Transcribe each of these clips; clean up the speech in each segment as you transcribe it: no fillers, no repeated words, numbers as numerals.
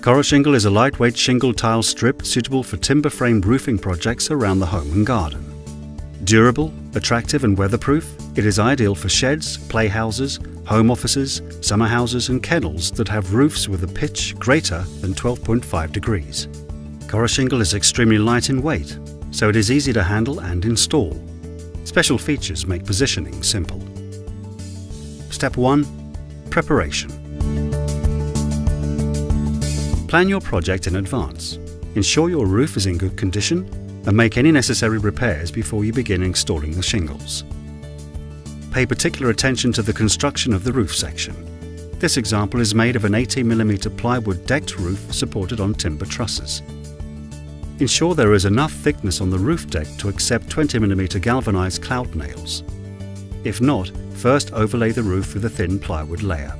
Coroshingle is a lightweight shingle tile strip suitable for timber-framed roofing projects around the home and garden. Durable, attractive and weatherproof, it is ideal for sheds, playhouses, home offices, summer houses and kennels that have roofs with a pitch greater than 12.5 degrees. Coroshingle is extremely light in weight, so it is easy to handle and install. Special features make positioning simple. Step 1. Preparation. Plan your project in advance. Ensure your roof is in good condition and make any necessary repairs before you begin installing the shingles. Pay particular attention to the construction of the roof section. This example is made of an 18mm plywood decked roof supported on timber trusses. Ensure there is enough thickness on the roof deck to accept 20mm galvanized clout nails. If not, first overlay the roof with a thin plywood layer.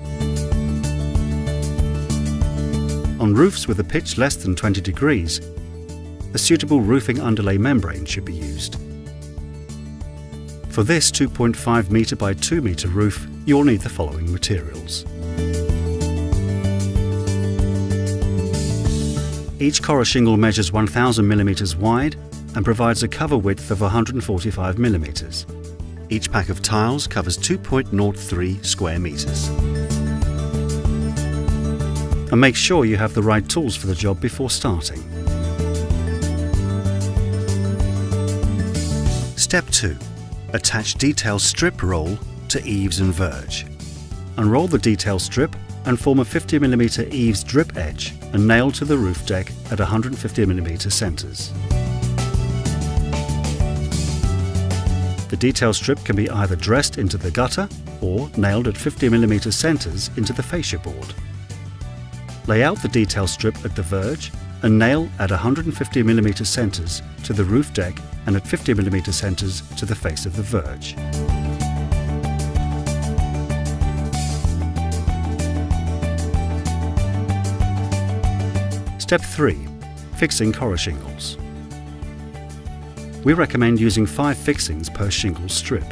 On roofs with a pitch less than 20 degrees, a suitable roofing underlay membrane should be used. For this 2.5 metre by 2 metre roof, you will need the following materials. Each Coroshingle measures 1000 mm wide and provides a cover width of 145 mm. Each pack of tiles covers 2.03 square metres. And make sure you have the right tools for the job before starting. Step 2. Attach detail strip roll to eaves and verge. Unroll the detail strip and form a 50mm eaves drip edge and nail to the roof deck at 150mm centres. The detail strip can be either dressed into the gutter or nailed at 50mm centres into the fascia board. Lay out the detail strip at the verge and nail at 150mm centres to the roof deck and at 50mm centres to the face of the verge. Step 3. Fixing Coroshingles. We recommend using 5 fixings per shingle strip.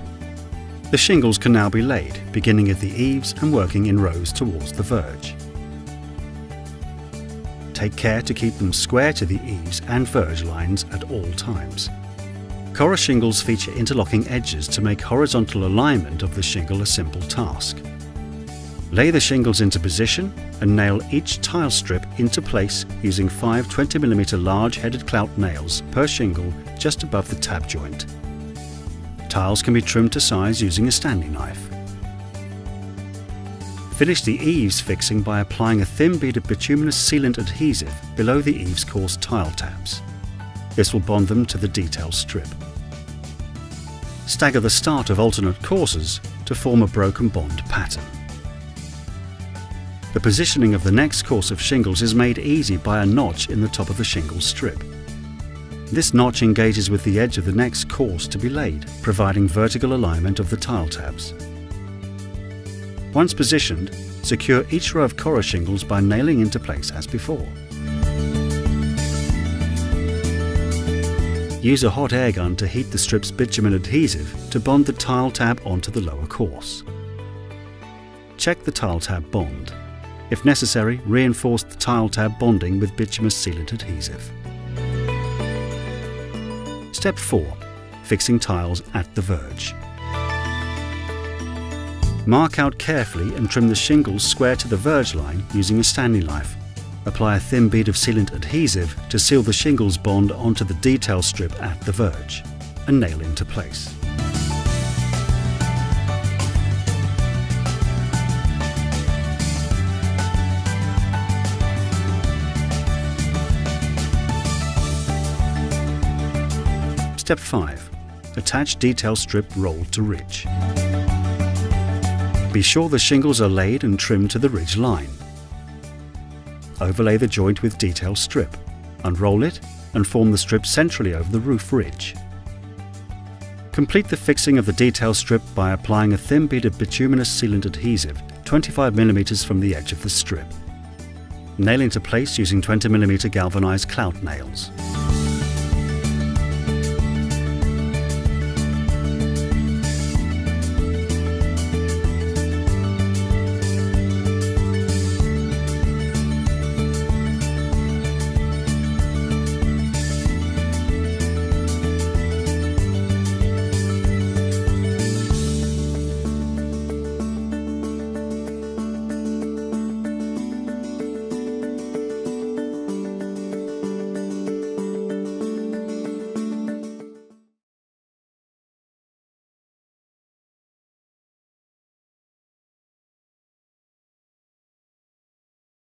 The shingles can now be laid, beginning at the eaves and working in rows towards the verge. Take care to keep them square to the eaves and verge lines at all times. Coroshingles feature interlocking edges to make horizontal alignment of the shingle a simple task. Lay the shingles into position and nail each tile strip into place using 5 20mm large-headed clout nails per shingle just above the tab joint. Tiles can be trimmed to size using a Stanley knife. Finish the eaves fixing by applying a thin bead of bituminous sealant adhesive below the eaves course tile tabs. This will bond them to the detail strip. Stagger the start of alternate courses to form a broken bond pattern. The positioning of the next course of shingles is made easy by a notch in the top of the shingle strip. This notch engages with the edge of the next course to be laid, providing vertical alignment of the tile tabs. Once positioned, secure each row of Coroshingles by nailing into place as before. Use a hot air gun to heat the strip's bitumen adhesive to bond the tile tab onto the lower course. Check the tile tab bond. If necessary, reinforce the tile tab bonding with bituminous sealant adhesive. Step 4. Fixing tiles at the verge. Mark out carefully and trim the shingles square to the verge line using a Stanley knife. Apply a thin bead of sealant adhesive to seal the shingles bond onto the detail strip at the verge and nail into place. Step 5. Attach detail strip roll to ridge. Be sure the shingles are laid and trimmed to the ridge line. Overlay the joint with detail strip, unroll it and form the strip centrally over the roof ridge. Complete the fixing of the detail strip by applying a thin bead of bituminous sealant adhesive 25mm from the edge of the strip. Nail into place using 20mm galvanized clout nails.